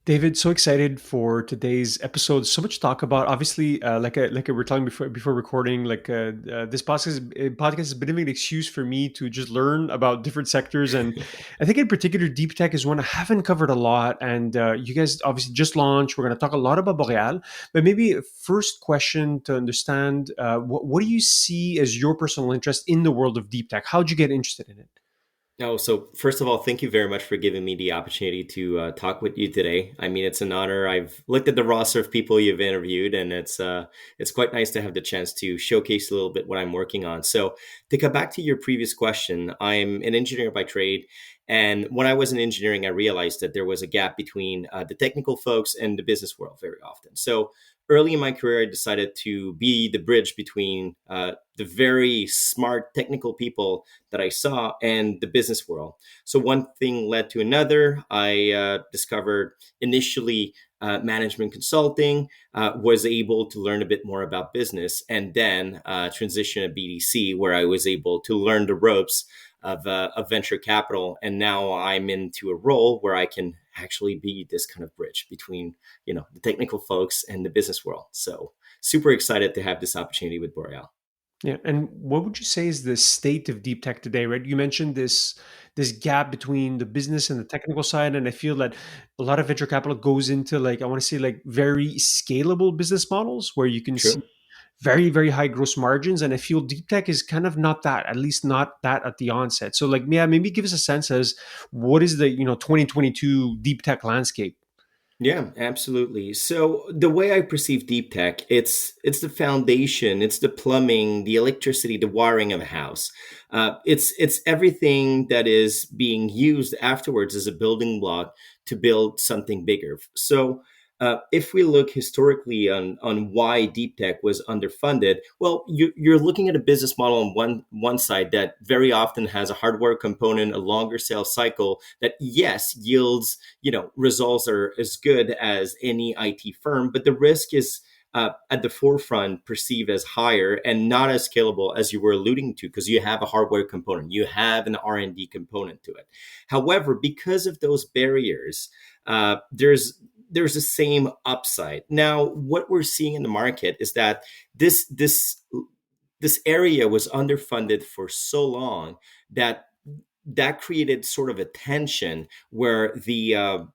David, so excited for today's episode. So much to talk about. Obviously, like I were talking before recording, this podcast is a bit of an excuse for me to just learn about different sectors, and I think in particular, deep tech is one I haven't covered a lot. And you guys obviously just launched. We're going to talk a lot about Boreal, but maybe a first question to understand: what do you see as your personal interest in the world of deep tech? How did you get interested in it? Oh, so first of all, thank you very much for giving me the opportunity to talk with you today. I mean, it's an honor. I've looked at the roster of people you've interviewed, and it's quite nice to have the chance to showcase a little bit what I'm working on. So, to come back to your previous question, I'm an engineer by trade, and when I was in engineering, I realized that there was a gap between the technical folks and the business world very often. So, early in my career, I decided to be the bridge between the very smart technical people that I saw and the business world. So one thing led to another. I discovered initially management consulting, was able to learn a bit more about business, and then transition at BDC, where I was able to learn the ropes of venture capital. And now I'm into a role where I can actually be this kind of bridge between, the technical folks and the business world. So super excited to have this opportunity with Boreal. Yeah, and what would you say is the state of deep tech today? Right, you mentioned this gap between the business and the technical side, and I feel that a lot of venture capital goes into like I want to say like very scalable business models where you can see True. very high gross margins, and I feel deep tech is kind of not that, at least not that at the onset. So like, yeah, maybe give us a sense as what is the 2022 deep tech landscape. Yeah, absolutely. So the way I perceive deep tech, it's the foundation, it's the plumbing, the electricity, the wiring of a house. It's everything that is being used afterwards as a building block to build something bigger. So if we look historically on why deep tech was underfunded, well, you're looking at a business model on one side that very often has a hardware component, a longer sales cycle that yes yields results are as good as any IT firm, but the risk is at the forefront perceived as higher and not as scalable as you were alluding to because you have a hardware component, you have an R&D component to it. However, because of those barriers, there's the same upside. Now, what we're seeing in the market is that this area was underfunded for so long that that created sort of a tension where the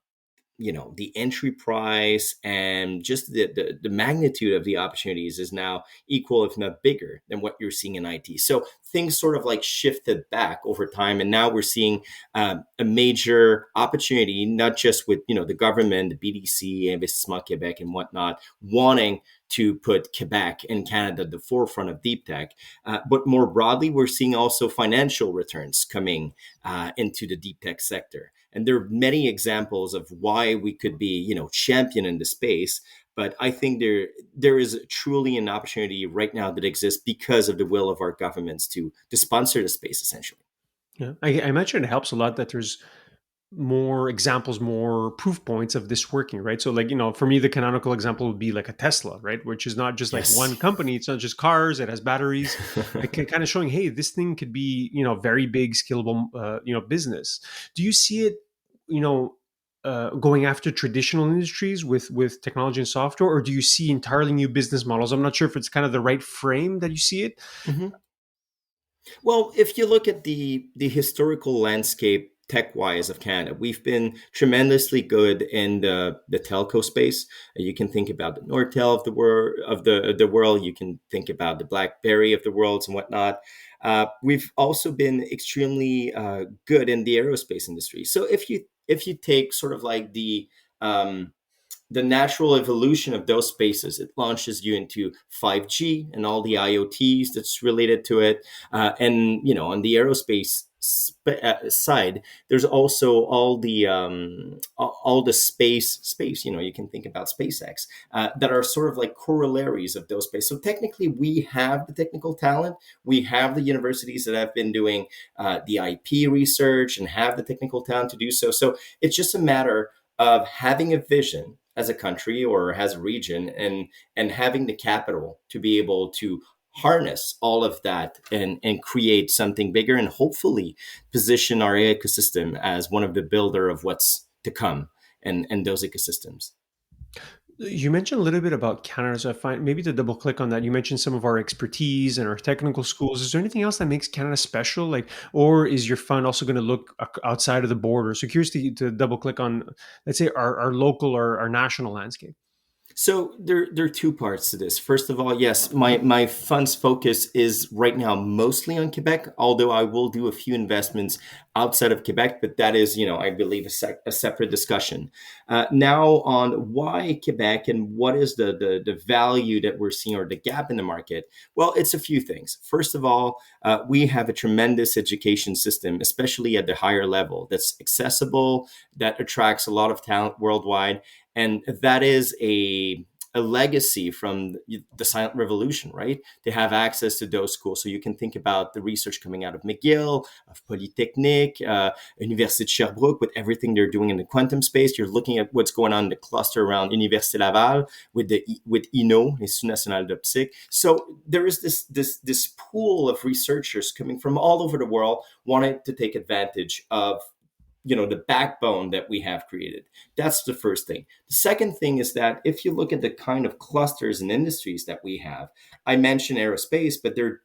entry price and just the magnitude of the opportunities is now equal if not bigger than what you're seeing in IT. So things sort of like shifted back over time, and now we're seeing a major opportunity, not just with the government, the BDC, Investissement Quebec, and whatnot, wanting to put Quebec and Canada at the forefront of deep tech, but more broadly, we're seeing also financial returns coming into the deep tech sector. And there are many examples of why we could be, champion in the space. But I think there is truly an opportunity right now that exists because of the will of our governments to sponsor the space, essentially. Yeah, I imagine it helps a lot that there's more examples, more proof points of this working, right? So, like, for me, the canonical example would be like a Tesla, right? Which is not just like Yes. one company, it's not just cars, it has batteries. It can kind of showing, hey, this thing could be, very big, scalable, business. Do you see it, you know, going after traditional industries with technology and software, or do you see entirely new business models? I'm not sure if it's kind of the right frame that you see it. Mhm. Well, if you look at the historical landscape tech wise of Canada, we've been tremendously good in the telco space. You can think about the Nortel of the world. You can think about the BlackBerry of the world and whatnot. We've also been extremely good in the aerospace industry. So if you take sort of like the natural evolution of those spaces. It launches you into 5G and all the IoTs that's related to it. And, on the aerospace side, there's also all the space, you can think about SpaceX, that are sort of like corollaries of those space. So technically we have the technical talent. We have the universities that have been doing the IP research and have the technical talent to do so. So it's just a matter of having a vision as a country or as a region and having the capital to be able to harness all of that and create something bigger and hopefully position our ecosystem as one of the builder of what's to come and those ecosystems. You mentioned a little bit about Canada, so I find maybe to double click on that. You mentioned some of our expertise and our technical schools. Is there anything else that makes Canada special? Like, or is your fund also going to look outside of the border? So curious to double click on, let's say, our local or our national landscape. So there are two parts to this. First of all, yes, my fund's focus is right now mostly on Quebec, although I will do a few investments outside of Quebec, but that is, I believe a separate discussion. Now on why Quebec and what is the value that we're seeing or the gap in the market? Well, it's a few things. First of all, we have a tremendous education system, especially at the higher level, that's accessible, that attracts a lot of talent worldwide, and that is a legacy from the silent revolution, right? To have access to those schools. So you can think about the research coming out of McGill, of Polytechnique, Université de Sherbrooke, with everything they're doing in the quantum space. You're looking at what's going on in the cluster around Université Laval with INO, Institut National d'Optique. So there is this pool of researchers coming from all over the world wanting to take advantage of the backbone that we have created. That's the first thing. The second thing is that if you look at the kind of clusters and industries that we have, I mentioned aerospace, but there are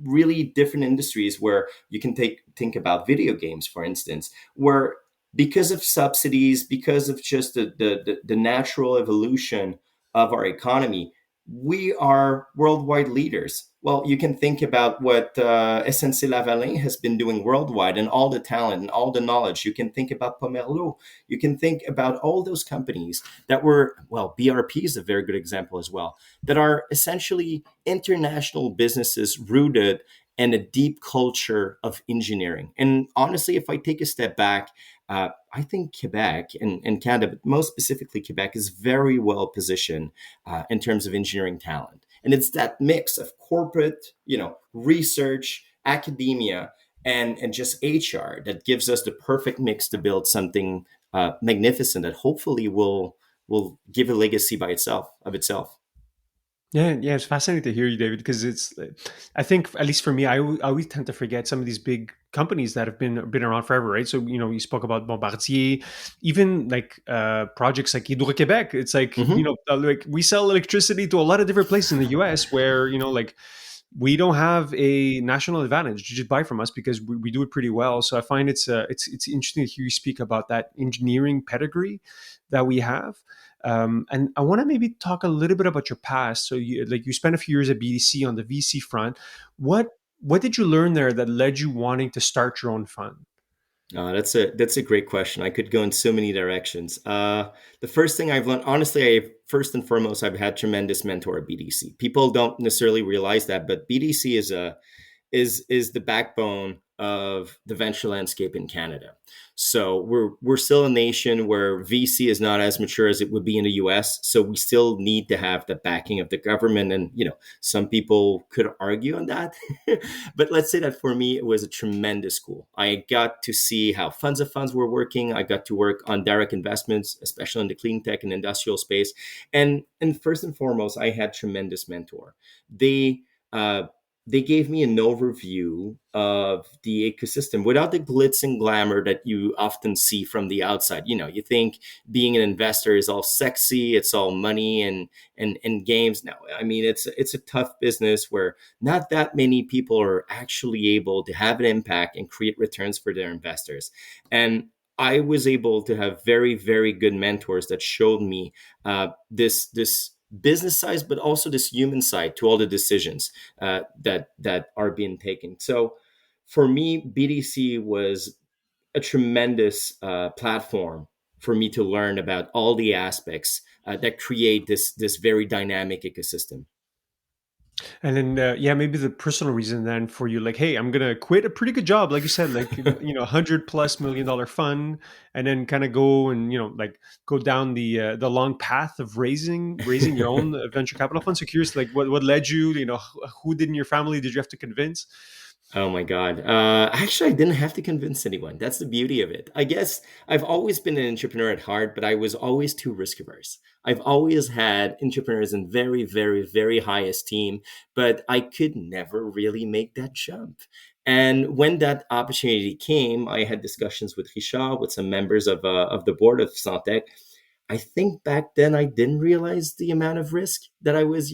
really different industries where you can think about video games, for instance, where because of subsidies, because of just the natural evolution of our economy, we are worldwide leaders. Well, you can think about what SNC Lavalin has been doing worldwide and all the talent and all the knowledge. You can think about Pomerleau. You can think about all those companies that were, well, BRP is a very good example as well, that are essentially international businesses rooted in a deep culture of engineering. And honestly, if I take a step back, I think Quebec and Canada, but most specifically Quebec, is very well positioned in terms of engineering talent. And it's that mix of corporate, research, academia, and just HR that gives us the perfect mix to build something magnificent that hopefully will give a legacy by itself. Yeah, yeah, it's fascinating to hear you, David, because I think at least for me, I always tend to forget some of these big companies that have been around forever, right? So you spoke about Bombardier, even like projects like Hydro-Québec. It's like Hmm. like we sell electricity to a lot of different places in the U.S. where like we don't have a national advantage. You just buy from us because we do it pretty well. So I find it's interesting to hear you speak about that engineering pedigree that we have. And I want to maybe talk a little bit about your past. So you spent a few years at BDC on the VC front. What what did you learn there that led you wanting to start your own fund? That's a great question. I could go in so many directions. The first thing I've learned, honestly, first and foremost, I've had tremendous mentor at BDC. People don't necessarily realize that, but BDC is the backbone of the venture landscape in Canada. So we're still a nation where VC is not as mature as it would be in the US. So we still need to have the backing of the government. And some people could argue on that. But let's say that for me, it was a tremendous school. I got to see how funds of funds were working. I got to work on direct investments, especially in the clean tech and industrial space. And first and foremost, I had tremendous mentor. They uh, they gave me an overview of the ecosystem without the glitz and glamour that you often see from the outside. You think being an investor is all sexy, it's all money and games. No, I mean it's a tough business where not that many people are actually able to have an impact and create returns for their investors. And I was able to have very, very good mentors that showed me this business side, but also this human side to all the decisions that are being taken. So for me, BDC was a tremendous platform for me to learn about all the aspects that create this very dynamic ecosystem. And then, yeah, maybe the personal reason then for you, like, hey, I'm gonna quit a pretty good job, like you said, like $100+ million fund, and then kind of go and like go down the long path of raising your own venture capital fund. So curious, like, what led you? Who did in your family did you have to convince? Oh my God. Actually, I didn't have to convince anyone. That's the beauty of it. I guess I've always been an entrepreneur at heart, but I was always too risk averse. I've always had entrepreneurs in very, very, very high esteem, but I could never really make that jump. And when that opportunity came, I had discussions with Richard, with some members of the board of Santec. I think back then I didn't realize the amount of risk that I was,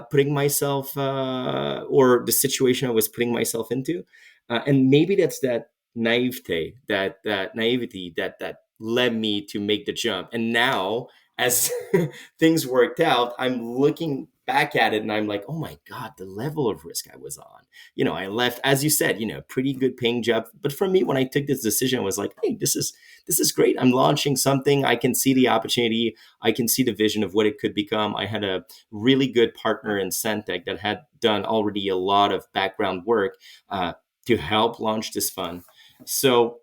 putting myself, or the situation I was putting myself into, and maybe that's that naivety that led me to make the jump. And now, as things worked out, I'm looking back at it and I'm like, oh my god, the level of risk I was on. I left, as you said, pretty good paying job. But for me, when I took this decision, I was like, hey, this is great. I'm launching something. I can see the opportunity. I can see the vision of what it could become. I had a really good partner in Centec that had done already a lot of background work to help launch this fund. So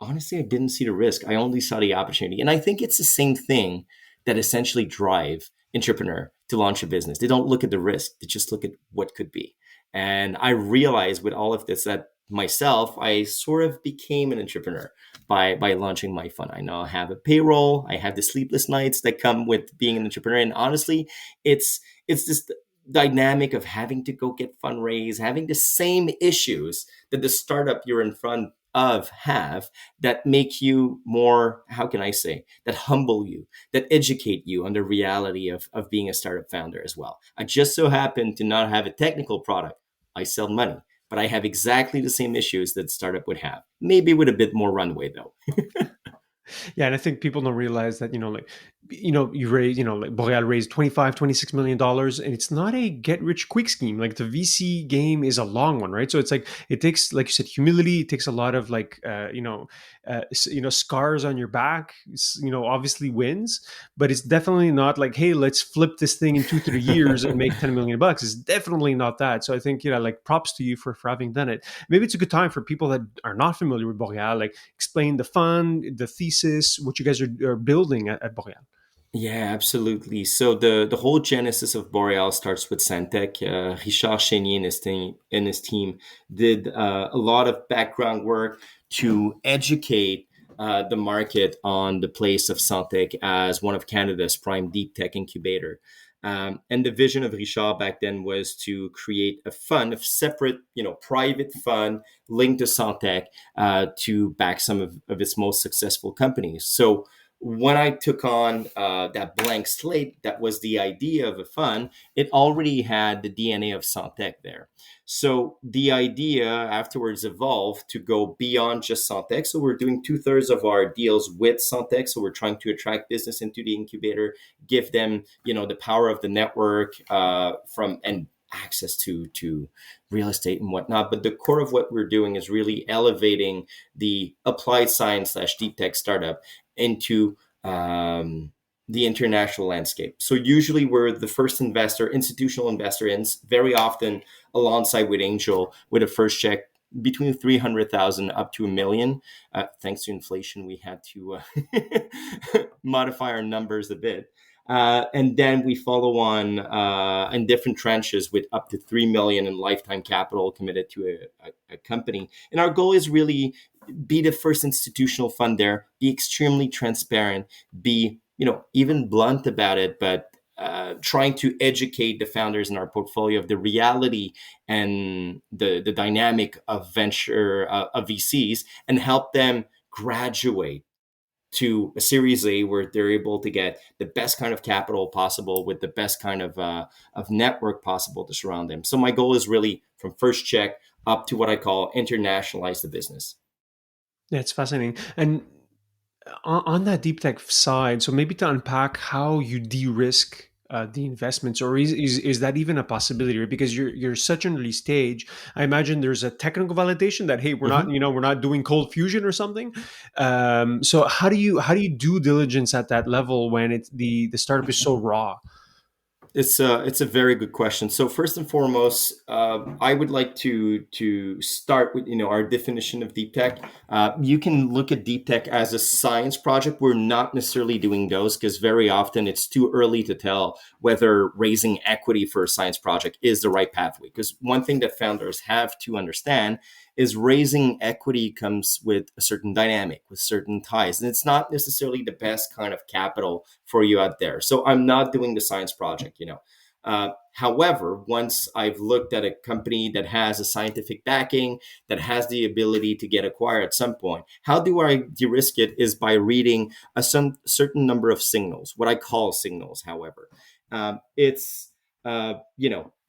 honestly, I didn't see the risk. I only saw the opportunity. And I think it's the same thing that essentially drive entrepreneur to launch a business. They don't look at the risk. They just look at what could be. And I realized with all of this that myself, I sort of became an entrepreneur by launching my fund. I now have a payroll. I have the sleepless nights that come with being an entrepreneur. And honestly, it's this dynamic of having to go get fundraise, having the same issues that the startup you're in front of have, that make you more, how can I say, that humble you, that educate you on the reality of being a startup founder as well. I just so happen to not have a technical product. I sell money, but I have exactly the same issues that startup would have, maybe with a bit more runway though. Yeah, and I think people don't realize that, you raise, like Boreal raised 25, $26 million, and it's not a get rich quick scheme. Like the VC game is a long one, right? So it's like, it takes, like you said, humility. It takes a lot of like, scars on your back, obviously wins, but it's definitely not like, hey, let's flip this thing in 2, 3 years and make 10 million bucks. It's definitely not that. So I think, like props to you for having done it. Maybe it's a good time for people that are not familiar with Boreal, like explain the fund, the thesis, what you guys are building at Boreal. Yeah, absolutely. So the whole genesis of Boreal starts with Santec. Richard Chénier and his team did a lot of background work to educate the market on the place of Santec as one of Canada's prime deep tech incubator. And the vision of Richard back then was to create a fund, a separate, private fund linked to Santec to back some of its most successful companies. So when I took on that blank slate, that was the idea of a fund, it already had the DNA of Santec there. So the idea afterwards evolved to go beyond just Santec. So we're doing 2/3 of our deals with Santec. So we're trying to attract business into the incubator, give them, the power of the network from and access to real estate and whatnot. But the core of what we're doing is really elevating the applied science slash deep tech startup into the international landscape. So usually we're the first investor, institutional investor, in very often alongside with angel with a first check between 300,000 up to 1 million. Thanks to inflation, we had to modify our numbers a bit. And then we follow on in different tranches with up to 3 million in lifetime capital committed to a company. And our goal is really be the first institutional fund there, be extremely transparent, be, even blunt about it, but trying to educate the founders in our portfolio of the reality and the dynamic of venture of VCs, and help them graduate to a Series A where they're able to get the best kind of capital possible with the best kind of network possible to surround them. So my goal is really from first check up to what I call internationalize the business. Yeah, it's fascinating. And on that deep tech side, so maybe to unpack how you de-risk the investments, or is that even a possibility? Right? Because you're such an early stage, I imagine there's a technical validation that, hey, Mhm. we're not doing cold fusion or something. So how do you do diligence at that level when the startup is so raw? It's a very good question. So first and foremost, I would like to start with our definition of deep tech. You can look at deep tech as a science project. We're not necessarily doing those because very often it's too early to tell whether raising equity for a science project is the right pathway. Because one thing that founders have to understand is raising equity comes with a certain dynamic, with certain ties, and it's not necessarily the best kind of capital for you out there. So I'm not doing the science project. However, once I've looked at a company that has a scientific backing, that has the ability to get acquired at some point, how do I de-risk it is by reading some certain number of signals, what I call signals, however. It's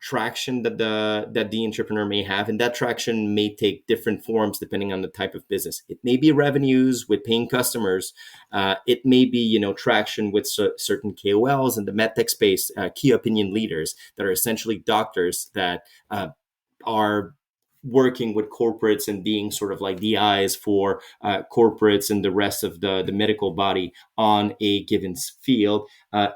traction that the entrepreneur may have, and that traction may take different forms depending on the type of business. It may be revenues with paying customers. It may be traction with certain KOLs in the medtech space, key opinion leaders that are essentially doctors that are working with corporates and being sort of like the eyes for corporates and the rest of the medical body on a given field.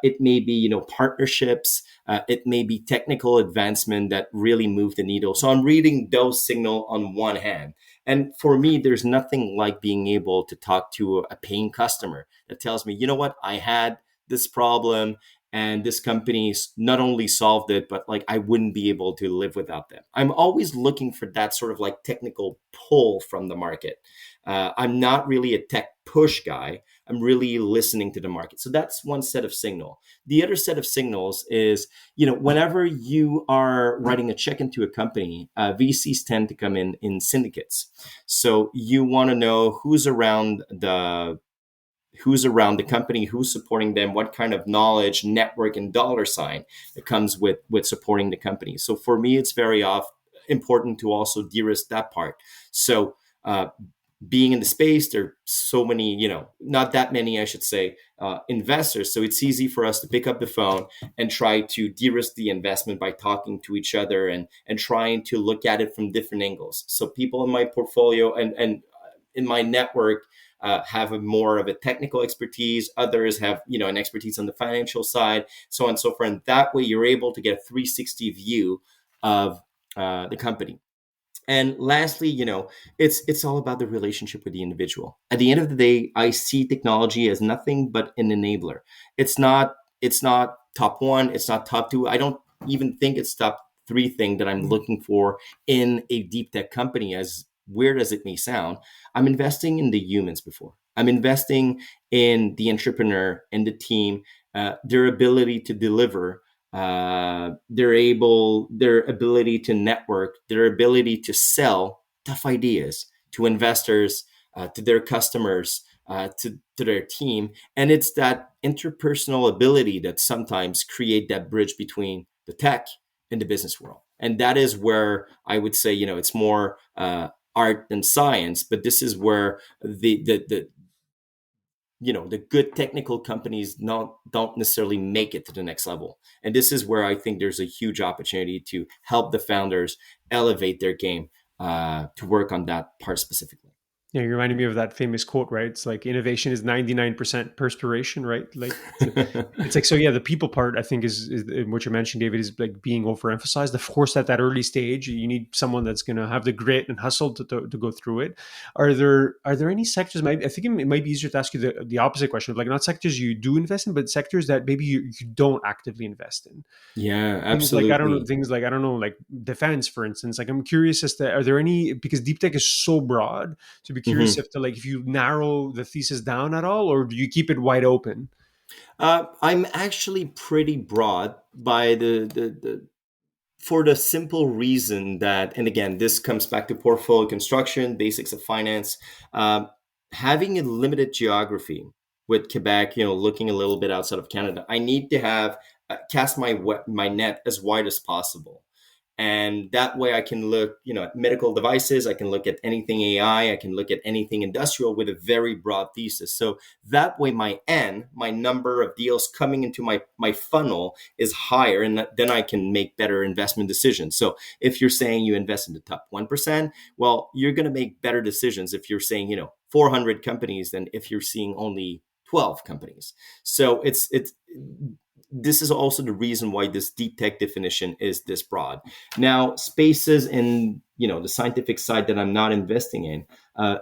It may be, partnerships. It may be technical advancement that really move the needle. So I'm reading those signal on one hand. And for me, there's nothing like being able to talk to a paying customer that tells me, you know what, I had this problem and this company's not only solved it, but like I wouldn't be able to live without them. I'm always looking for that sort of like technical pull from the market. I'm not really a tech push guy. I'm really listening to the market. So that's one set of signal. The other set of signals is, whenever you are writing a check into a company, VCs tend to come in syndicates. So you want to know who's around the company, who's supporting them, what kind of knowledge, network, and dollar sign that comes with supporting the company. So for me, it's very important to also de-risk that part. So being in the space, there are so many, not that many, I should say, investors. So it's easy for us to pick up the phone and try to de-risk the investment by talking to each other and trying to look at it from different angles. So people in my portfolio and in my network have more of a technical expertise. Others have, an expertise on the financial side, so on and so forth. And that way you're able to get a 360 view of the company. And lastly, it's all about the relationship with the individual. At the end of the day, I see technology as nothing but an enabler. It's not top one, it's not top two. I don't even think it's top three thing that I'm looking for in a deep tech company, as weird as it may sound. I'm investing in the humans before. I'm investing in the entrepreneur and the team, their ability to deliver, their ability to network, their ability to sell tough ideas to investors, to their customers, to their team. And it's that interpersonal ability that sometimes create that bridge between the tech and the business world. And that is where I would say, it's more art than science, but this is where the good technical companies don't necessarily make it to the next level. And this is where I think there's a huge opportunity to help the founders elevate their game, to work on that part specifically. Yeah, you reminded me of that famous quote, right? It's like innovation is 99% perspiration, right? Like it's like, so yeah, the people part I think is what you mentioned, David, is like being overemphasized. Of course, at that early stage, you need someone that's going to have the grit and hustle to go through it. Are there any sectors? I think it might be easier to ask you the opposite question, like not sectors you do invest in, but sectors that maybe you don't actively invest in. Yeah, Things like I don't know, absolutely. like defense, for instance. Like I'm curious as to are there any, because deep tech is so broad. So be curious Mhm. if if you narrow the thesis down at all, or do you keep it wide open? I'm actually pretty broad by the for the simple reason that, and again, this comes back to portfolio construction, basics of finance, um, having a limited geography with Quebec, looking a little bit outside of Canada, I need to have cast my net as wide as possible. And that way I can look, at medical devices, I can look at anything AI, I can look at anything industrial with a very broad thesis. So that way my number of deals coming into my funnel is higher, and then I can make better investment decisions. So if you're saying you invest in the top 1%, well, you're going to make better decisions if you're saying, 400 companies than if you're seeing only 12 companies. So it's this is also the reason why this deep tech definition is this broad. Now, spaces in the scientific side that I'm not investing in,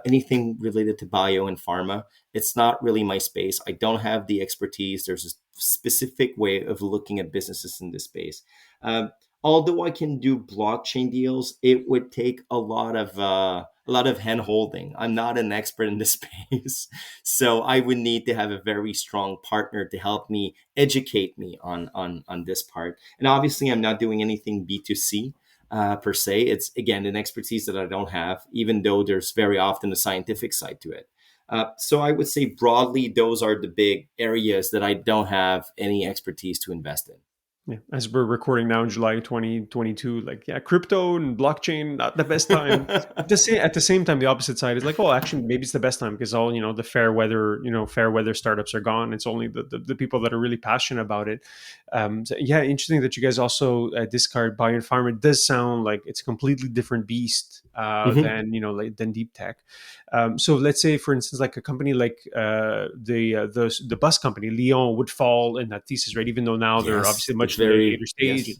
anything related to bio and pharma, it's not really my space. I don't have the expertise. There's a specific way of looking at businesses in this space. Although I can do blockchain deals, it would take a lot of a lot of hand holding. I'm not an expert in this space. So I would need to have a very strong partner to help me educate me on this part. And obviously, I'm not doing anything B2C per se. It's, again, an expertise that I don't have, even though there's very often a scientific side to it. So I would say broadly, those are the big areas that I don't have any expertise to invest in. Yeah, as we're recording now in July 2022, like, yeah, crypto and blockchain, not the best time. At the same time, the opposite side is like, oh, actually, maybe it's the best time because all, the fair weather startups are gone. It's only the people that are really passionate about it. So yeah, interesting that you guys also discard bio and pharma. It does sound like it's a completely different beast Mhm. than deep tech. So let's say, for instance, like a company like the bus company Lyon would fall in that thesis, right? Even though now they're Yes, obviously much later stage. yes.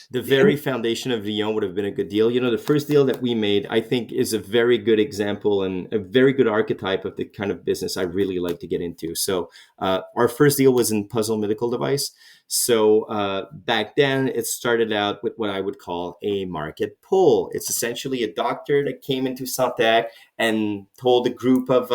The very foundation of Lyon would have been a good deal. The first deal that we made, I think, is a very good example and a very good archetype of the kind of business I really like to get into. So, our first deal was in puzzle medical device. So, back then, it started out with what I would call a market pull. It's essentially a doctor that came into Santec and told a group of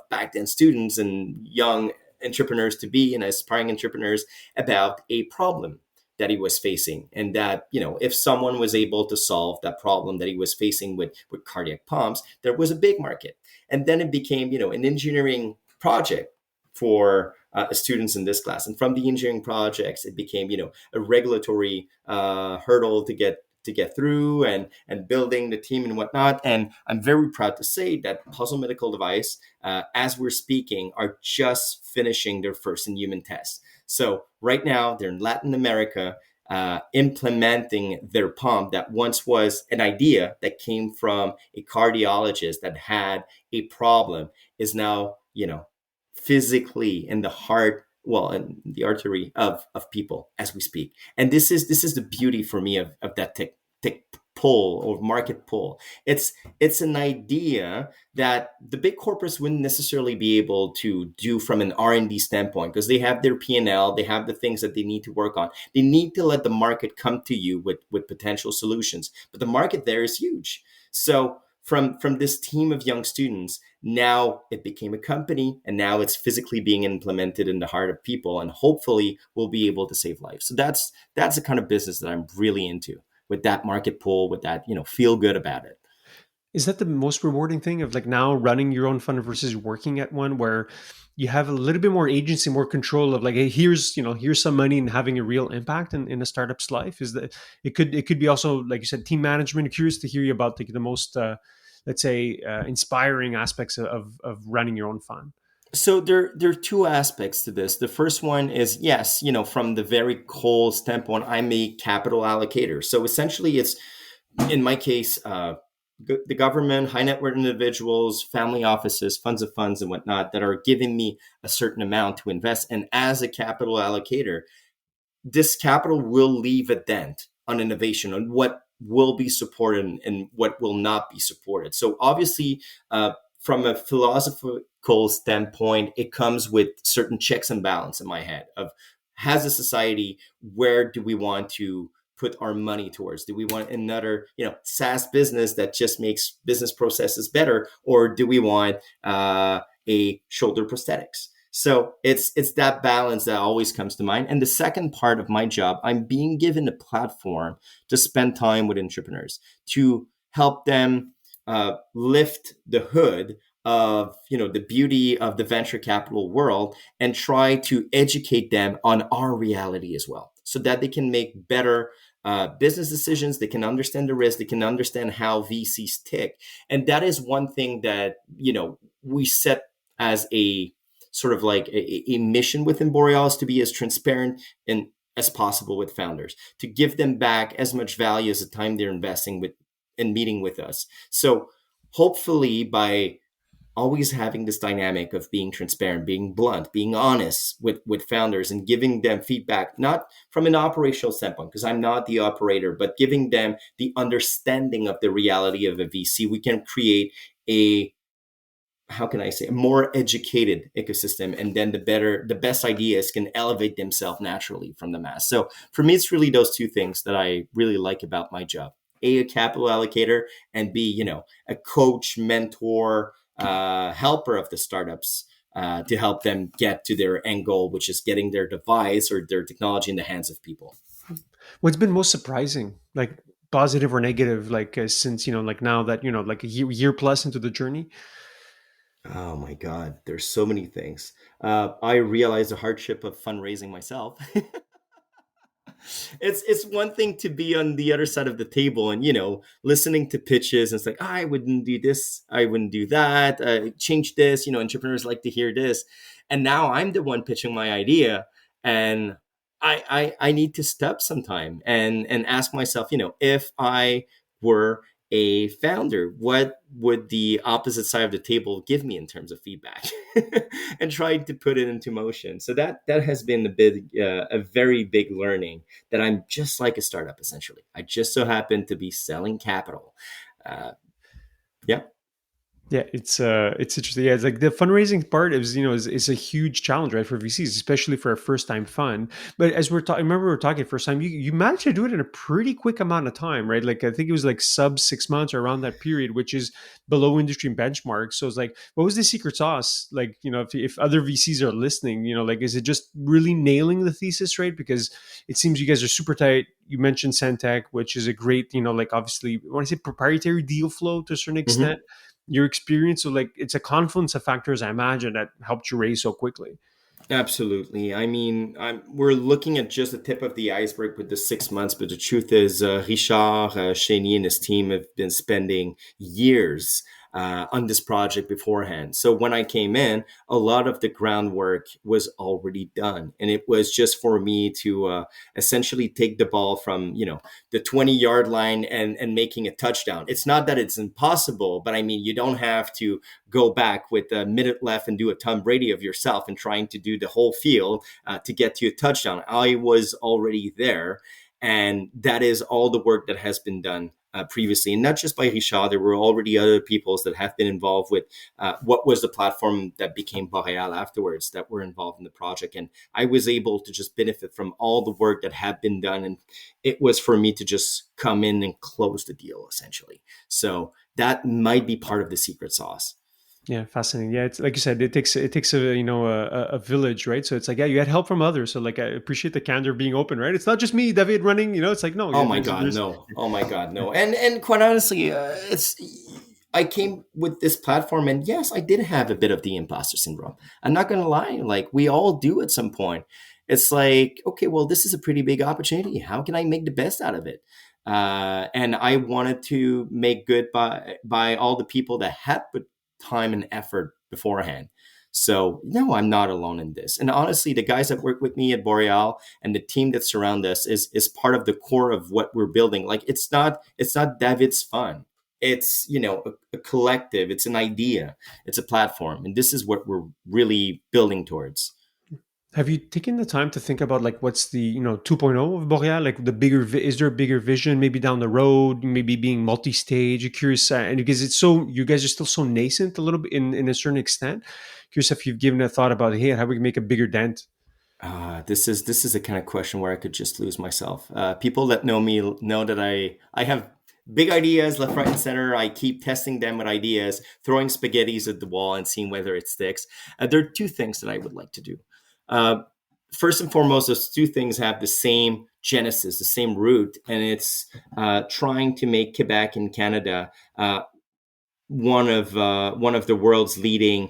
back then students and young entrepreneurs to be and aspiring entrepreneurs about a problem that he was facing, and that, if someone was able to solve that problem that he was facing with cardiac pumps, there was a big market. And then it became, an engineering project for students in this class, and from the engineering projects it became, a regulatory hurdle to get through, and building the team and whatnot. And I'm very proud to say that Puzzle Medical Device, as we're speaking, are just finishing their first in human test. So right now they're in Latin America, implementing their pump that once was an idea that came from a cardiologist that had a problem, is now, physically in the heart, well, in the artery of people as we speak. And this is the beauty for me of that tech pull or market pull. It's an idea that the big corporates wouldn't necessarily be able to do from an R&D standpoint, because they have their P&L, they have the things that they need to work on. They need to let the market come to you with potential solutions, but the market there is huge. So from this team of young students, now it became a company, and now it's physically being implemented in the heart of people, and hopefully we'll be able to save lives. So that's the kind of business that I'm really into, with that market pull, with that, feel good about it. Is that the most rewarding thing of like now running your own fund versus working at one where you have a little bit more agency, more control of like, hey, here's some money and having a real impact in a startup's life? Is that it could be also, like you said, team management. Curious to hear you about the most let's say inspiring aspects of running your own fund. So there are two aspects to this. The first one is, yes, from the very cold standpoint, I'm a capital allocator. So essentially, it's, in my case, the government, high net worth individuals, family offices, funds of funds, and whatnot that are giving me a certain amount to invest. And as a capital allocator, this capital will leave a dent on innovation, on what will be supported and what will not be supported. So obviously, from a philosophical standpoint, it comes with certain checks and balance in my head of, has a society, where do we want to put our money towards? Do we want another, SaaS business that just makes business processes better, or do we want a shoulder prosthetics? So it's that balance that always comes to mind. And the second part of my job, I'm being given a platform to spend time with entrepreneurs, to help them lift the hood of, the beauty of the venture capital world, and try to educate them on our reality as well, so that they can make better business decisions. They can understand the risk. They can understand how VCs tick. And that is one thing that, we set as a sort of like a mission within Borealis, to be as transparent and as possible with founders, to give them back as much value as the time they're investing with and meeting with us. So hopefully, by always having this dynamic of being transparent, being blunt, being honest with founders, and giving them feedback, not from an operational standpoint, because I'm not the operator, but giving them the understanding of the reality of a VC, we can create a, how can I say, a more educated ecosystem. And then the best ideas can elevate themselves naturally from the mass. So for me, it's really those two things that I really like about my job. A capital allocator, and B, a coach, mentor, helper of the startups, to help them get to their end goal, which is getting their device or their technology in the hands of people. What's been most surprising, like positive or negative, like since like now that like a year plus into the journey? Oh my God, there's so many things. I realized the hardship of fundraising myself. It's one thing to be on the other side of the table and listening to pitches, and it's like, I wouldn't do this, I wouldn't do that, change this. Entrepreneurs like to hear this, and now I'm the one pitching my idea, and I need to step sometime and ask myself, if I were a founder, what would the opposite side of the table give me in terms of feedback, and trying to put it into motion. So that has been a very big learning, that I'm just like a startup essentially. I just so happen to be selling capital. Uh, yeah. Yeah, it's interesting. Yeah, it's like the fundraising part is a huge challenge, right, for VCs, especially for a first time fund. But as we're talking, remember we were talking first time, you managed to do it in a pretty quick amount of time, right? Like I think it was like sub 6 months or around that period, which is below industry benchmarks. So it's like, what was the secret sauce? Like if other VCs are listening, like is it just really nailing the thesis, right? Because it seems you guys are super tight. You mentioned Santec, which is a great, like obviously, when I say proprietary deal flow to a certain Hmm. extent, your experience. So like it's a confluence of factors, I imagine, that helped you raise so quickly. Absolutely. I mean, we're looking at just the tip of the iceberg with the 6 months, but the truth is, Richard Chénier and his team have been spending years on this project beforehand. So when I came in, a lot of the groundwork was already done, and it was just for me to essentially take the ball from the 20-yard line and making a touchdown. It's not that it's impossible, but I mean, you don't have to go back with a minute left and do a Tom Brady of yourself and trying to do the whole field to get to a touchdown. I was already there. And that is all the work that has been done previously. And not just by Richard, there were already other peoples that have been involved with what was the platform that became Boreal afterwards, that were involved in the project. And I was able to just benefit from all the work that had been done. And it was for me to just come in and close the deal, essentially. So that might be part of the secret sauce. Yeah, fascinating. Yeah, it's like you said, it takes a a village, right? So it's like, yeah, you had help from others. So like I appreciate the candor of being open, right? It's not just me, David, running. It's like, no, Oh yeah, my there's God, there's no. Oh my God, no. And quite honestly, it's I came with this platform, and yes, I did have a bit of the imposter syndrome. I'm not gonna lie, like we all do at some point. It's like, okay, well, this is a pretty big opportunity. How can I make the best out of it? And I wanted to make good by all the people that had put time and effort beforehand. So no, I'm not alone in this. And honestly, the guys that work with me at Boreal and the team that surround us is part of the core of what we're building. Like it's not David's fun. It's a collective. It's an idea. It's a platform, and this is what we're really building towards. Have you taken the time to think about like what's the 2.0 of Boreal? Like the bigger, is there a bigger vision maybe down the road? Maybe being multi-stage. You're curious, and because it's so, you guys are still so nascent a little bit in a certain extent. Curious if you've given a thought about, hey, how we can make a bigger dent. This is the kind of question where I could just lose myself. People that know me know that I have big ideas left, right, and center. I keep testing them with ideas, throwing spaghettis at the wall, and seeing whether it sticks. There are two things that I would like to do. Uh, First and foremost, those two things have the same genesis, the same root, and it's trying to make Quebec and Canada one of the world's leading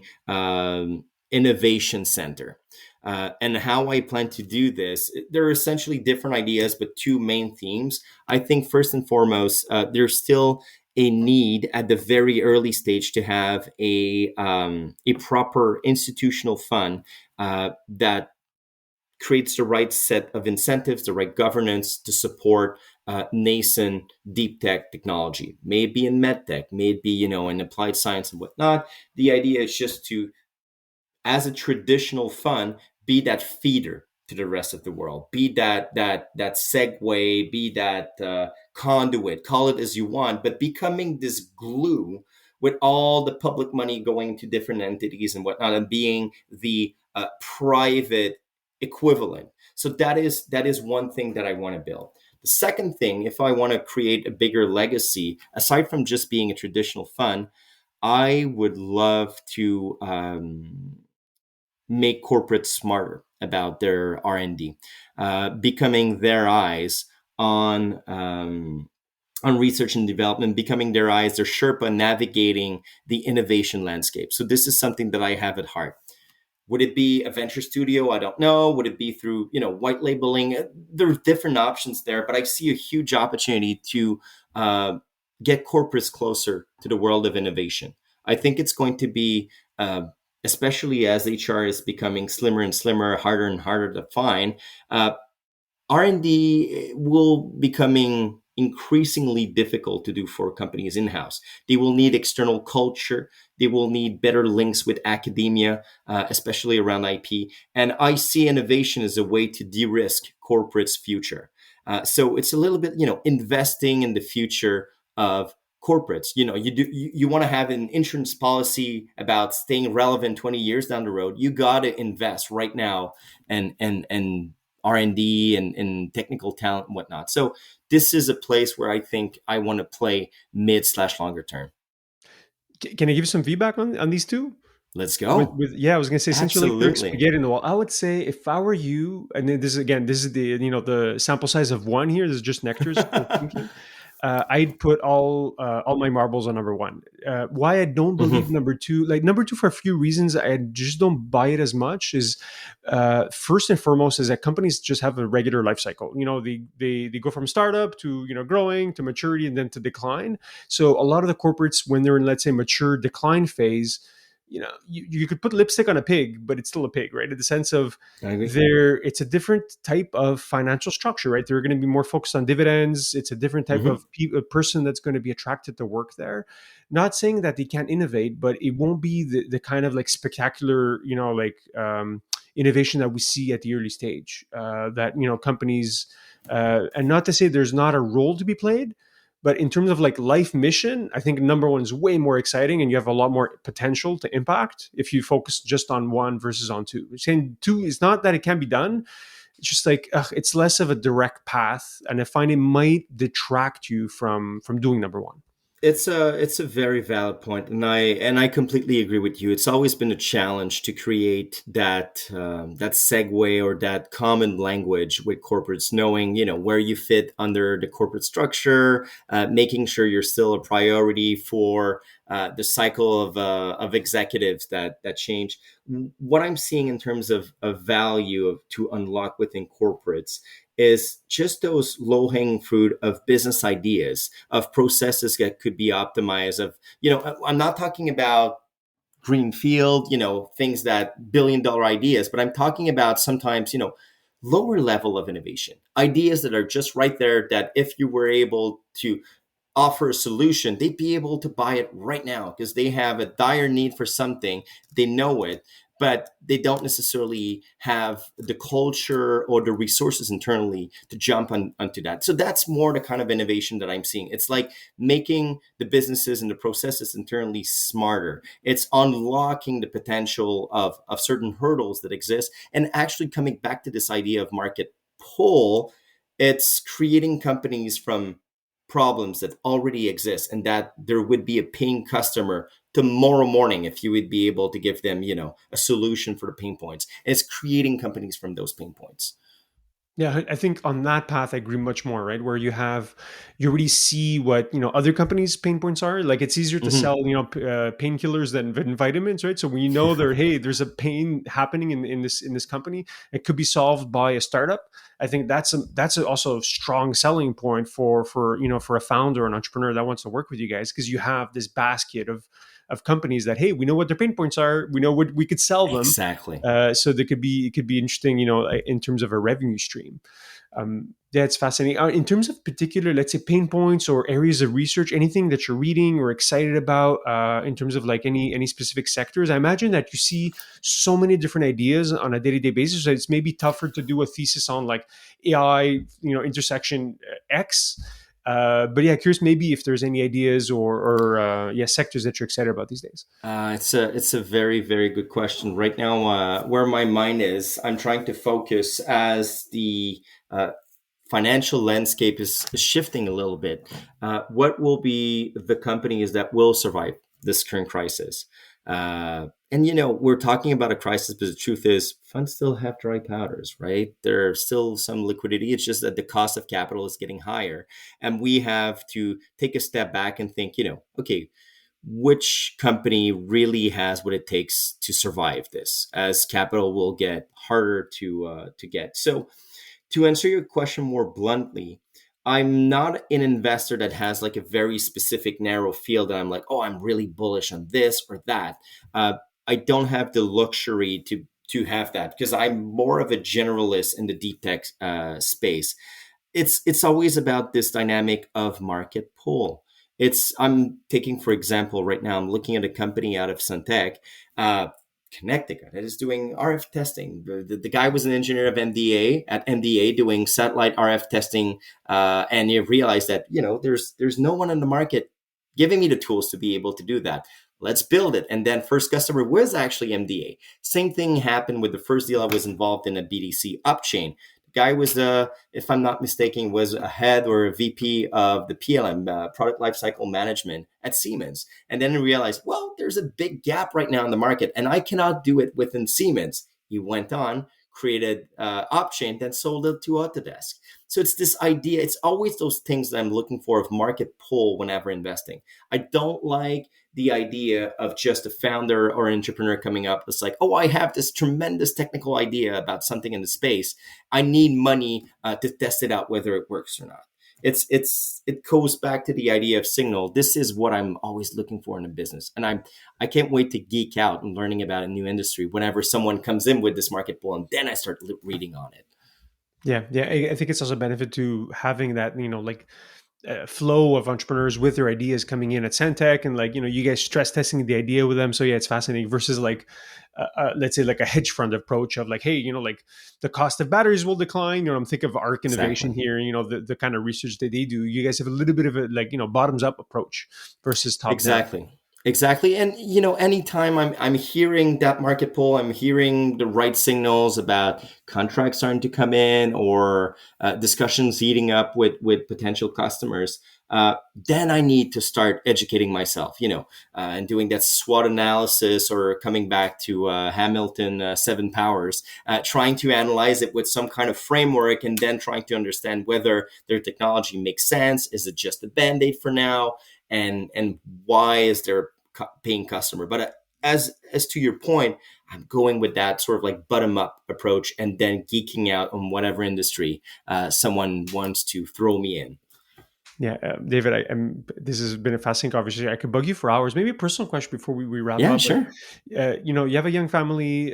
innovation center. And how I plan to do this, there are essentially different ideas, but two main themes. I think first and foremost, there's still a need at the very early stage to have a proper institutional fund that creates the right set of incentives, the right governance to support nascent deep tech technology, maybe in medtech, maybe in applied science and whatnot. The idea is just to, as a traditional fund, be that feeder to the rest of the world, be that segue, be that conduit, call it as you want, but becoming this glue with all the public money going to different entities and whatnot, and being the private equivalent. So that is one thing that I want to build. Second thing, if I want to create a bigger legacy, aside from just being a traditional fund, I would love to make corporates smarter about their R&D, becoming their eyes on research and development, becoming their eyes, their Sherpa navigating the innovation landscape. So this is something that I have at heart. Would it be a venture studio? I don't know. Would it be through, white labeling? There's different options there, but I see a huge opportunity to get corporates closer to the world of innovation. I think it's going to be, especially as HR is becoming slimmer and slimmer, harder and harder to find. R&D will becoming increasingly difficult to do for companies in-house. They will need external culture. They will need better links with academia, especially around IP. And I see innovation as a way to de-risk corporate's future. So it's a little bit, investing in the future of corporates. You want to have an insurance policy about staying relevant 20 years down the road. You got to invest right now and R&D and technical talent and whatnot. So this is a place where I think I want to play mid/longer term. Can I give you some feedback on these two? Let's With, go. with yeah, I was gonna say, since you're like throwing Absolutely. spaghetti in the wall, I would say if I were you, and then this is the the sample size of one here. This is just Nectar's thinking. I'd put all my marbles on number one. Why I don't believe Hmm. number two, like number two, for a few reasons, I just don't buy it as much. Is first and foremost is that companies just have a regular life cycle. They go from startup to growing to maturity and then to decline. So a lot of the corporates, when they're in, let's say, mature decline phase, you could put lipstick on a pig, but it's still a pig, right? In the sense of I agree. it's a different type of financial structure, right? They're going to be more focused on dividends. It's a different type Hmm. of person that's going to be attracted to work there. Not saying that they can't innovate, but it won't be the kind of like spectacular, innovation that we see at the early stage. That companies, and not to say there's not a role to be played, but in terms of like life mission, I think number one is way more exciting, and you have a lot more potential to impact if you focus just on one versus on two. Saying two is not that it can be done. It's just like it's less of a direct path, and I find it might detract you from doing number one. It's a very valid point, and I completely agree with you. It's always been a challenge to create that segue or that common language with corporates, knowing where you fit under the corporate structure, making sure you're still a priority for the cycle of executives that change. What I'm seeing in terms of value to unlock within corporates is just those low hanging fruit of business ideas, of processes that could be optimized. I'm not talking about greenfield, things that $1 billion ideas, but I'm talking about sometimes, lower level of innovation, ideas that are just right there that if you were able to offer a solution, they'd be able to buy it right now because they have a dire need for something. They know it, but they don't necessarily have the culture or the resources internally to jump onto that. So that's more the kind of innovation that I'm seeing. It's like making the businesses and the processes internally smarter. It's unlocking the potential of certain hurdles that exist and actually coming back to this idea of market pull. It's creating companies from problems that already exist and that there would be a paying customer tomorrow morning if you would be able to give them a solution for the pain points. And it's creating companies from those pain points. Yeah, I think on that path, I agree much more, right? Where you already see what, other companies' pain points are. Like it's easier to Hmm. sell, painkillers than vitamins, right? So when you know there, hey, there's a pain happening in this company, it could be solved by a startup. I think also a strong selling point for a founder or an entrepreneur that wants to work with you guys, because you have this basket of companies that, hey, we know what their pain points are, we know what we could sell them, Exactly. so there it could be interesting, in terms of a revenue stream. Yeah, it's fascinating. In terms of particular, let's say, pain points or areas of research, anything that you're reading or excited about, in terms of like any specific sectors. I imagine that you see so many different ideas on a day-to-day basis, so it's maybe tougher to do a thesis on like AI, intersection X. But yeah, curious maybe if there's any ideas or yeah, sectors that you're excited about these days. It's a very very good question. Right now, where my mind is, I'm trying to focus as the uh, financial landscape is shifting a little bit. What will be the companies that will survive this current crisis? And we're talking about a crisis, but the truth is, funds still have dry powders, right? There's still some liquidity. It's just that the cost of capital is getting higher, and we have to take a step back and think, okay, which company really has what it takes to survive this, as capital will get harder to get. So to answer your question more bluntly, I'm not an investor that has like a very specific narrow field that I'm like, oh, I'm really bullish on this or that. Uh, I don't have the luxury to have that because I'm more of a generalist in the deep tech space. It's always about this dynamic of market pull. It's I'm taking for example right now I'm looking at a company out of Suntech, Connecticut, that is doing RF testing. The guy was an engineer of MDA at MDA doing satellite RF testing, and you realize that there's no one in the market giving me the tools to be able to do that. Let's build it. And then first customer was actually MDA. Same thing happened with the first deal I was involved in, a BDC upchain. The guy was, if I'm not mistaken, was a head or a VP of the PLM, product lifecycle management at Siemens. And then I realized, well, there's a big gap right now in the market, and I cannot do it within Siemens. He went on, created Opchain, then sold it to Autodesk. So it's this idea. It's always those things that I'm looking for of market pull whenever investing. I don't like the idea of just a founder or an entrepreneur coming up. It's like, oh, I have this tremendous technical idea about something in the space. I need money to test it out whether it works or not. It goes back to the idea of signal. This is what I'm always looking for in a business, and I can't wait to geek out and learning about a new industry whenever someone comes in with this market pull, and then I start reading on it. Yeah, yeah. I think it's also a benefit to having that, like flow of entrepreneurs with their ideas coming in at Santec, and like you guys stress testing the idea with them. So yeah, it's fascinating versus like let's say like a hedge fund approach of like, hey, like the cost of batteries will decline. I'm thinking of Arc Innovation Exactly. here. The kind of research that they do. You guys have a little bit of a like bottoms up approach versus top down. Exactly. Exactly. And anytime I'm hearing that market pull, I'm hearing the right signals about contracts starting to come in or discussions heating up with potential customers. Then I need to start educating myself, and doing that SWOT analysis or coming back to Hamilton 7 powers, trying to analyze it with some kind of framework and then trying to understand whether their technology makes sense. Is it just a band-aid for now? And why is there paying customer? But as to your point, I'm going with that sort of like bottom up approach, and then geeking out on whatever industry someone wants to throw me in. Yeah, David, this has been a fascinating conversation. I could bug you for hours. Maybe a personal question before we wrap Yeah, up. Like, sure. you have a young family,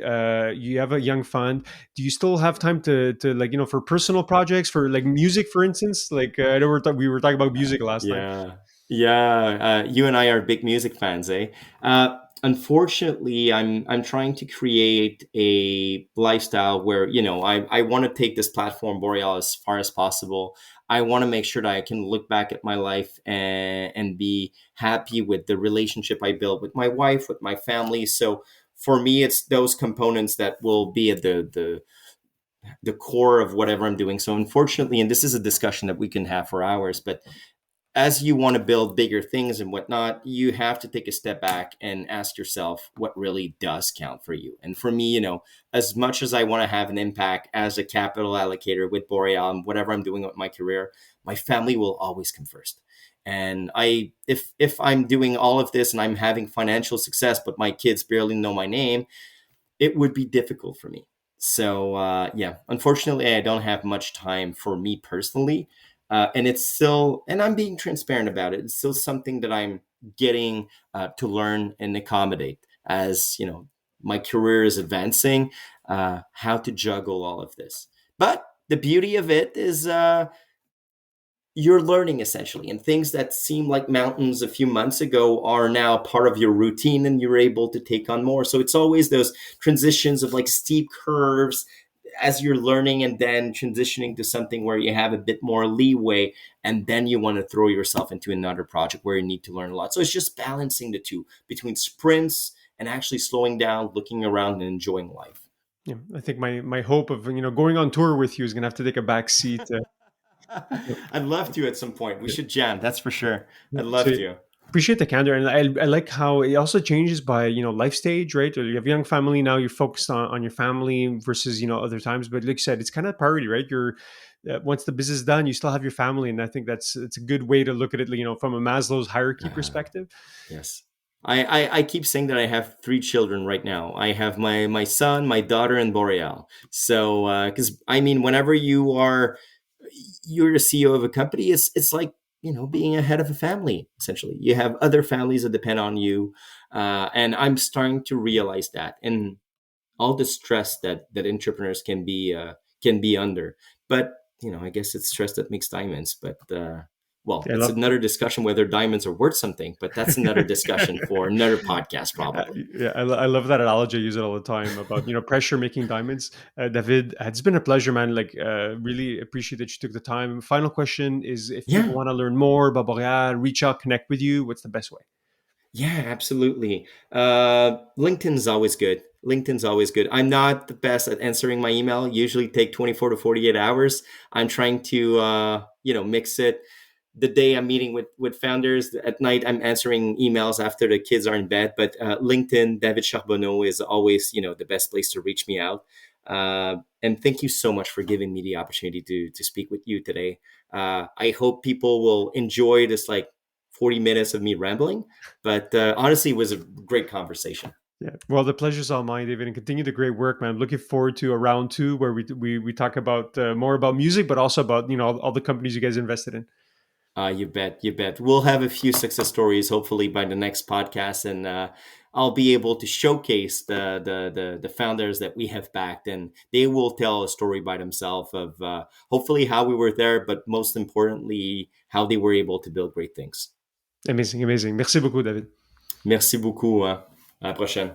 you have a young fund. Do you still have time to like, for personal projects, for like music, for instance? Like, I know we were talking about music last time. Yeah, yeah. You and I are big music fans, eh? Unfortunately, I'm trying to create a lifestyle where I want to take this platform Boreal as far as possible. I want to make sure that I can look back at my life and be happy with the relationship I built with my wife, with my family. So for me, it's those components that will be at the core of whatever I'm doing. So unfortunately, and this is a discussion that we can have for hours, but as you want to build bigger things and whatnot, you have to take a step back and ask yourself what really does count for you. And for me, as much as I want to have an impact as a capital allocator with Boreal and whatever I'm doing with my career, my family will always come first. And if I'm doing all of this and I'm having financial success, but my kids barely know my name, it would be difficult for me. So yeah, unfortunately, I don't have much time for me personally, and it's still, and I'm being transparent about it. It's still something that I'm getting to learn and accommodate as my career is advancing. How to juggle all of this, but the beauty of it is you're learning essentially, and things that seem like mountains a few months ago are now part of your routine, and you're able to take on more. So it's always those transitions of like steep curves as you're learning, and then transitioning to something where you have a bit more leeway, and then you want to throw yourself into another project where you need to learn a lot. So it's just balancing the two between sprints and actually slowing down, looking around, and enjoying life. Yeah, I think my hope of going on tour with you is gonna have to take a back seat. Yep. I'd love to at some point. We Yeah. should jam. That's for sure. Yeah. I'd So love to. appreciate the candor, and I like how it also changes by life stage, right? Or you have a young family now, you're focused on your family versus other times. But like you said, it's kind of priority, right? You're once the business is done, you still have your family, and I think it's a good way to look at it, from a Maslow's hierarchy Uh, perspective. yes. I keep saying that I have three children right now. I have my son, my daughter, and Boreal. So, because I mean, whenever you're the CEO of a company, it's like being a head of a family. Essentially, you have other families that depend on you, and I'm starting to realize that, and all the stress that entrepreneurs can be under. But I guess it's stress that makes diamonds. But well, Yeah, I it's love. another discussion whether diamonds are worth something. But that's another discussion for another podcast, probably. Yeah, I love that analogy. I use it all the time about pressure making diamonds. David, it's been a pleasure, man. Like, really appreciate that you took the time. Final question is: if people Yeah, want to learn more about Boreal, reach out, connect with you, what's the best way? yeah, absolutely. LinkedIn's always good. LinkedIn's always good. I'm not the best at answering my email. Usually take 24 to 48 hours. I'm trying to mix it. The day I'm meeting with founders at night, I'm answering emails after the kids are in bed. But LinkedIn, David Charbonneau is always the best place to reach me out. And thank you so much for giving me the opportunity to speak with you today. I hope people will enjoy this like 40 minutes of me rambling. But honestly, it was a great conversation. Yeah. Well, the pleasure's all mine, David, and continue the great work, man. I'm looking forward to a round two where we talk about more about music, but also about all the companies you guys invested in. You bet, you bet. We'll have a few success stories hopefully by the next podcast, and I'll be able to showcase the founders that we have backed, and they will tell a story by themselves of hopefully how we were there, but most importantly, how they were able to build great things. Amazing, amazing. Merci beaucoup, David. Merci beaucoup. Hein. À la prochaine.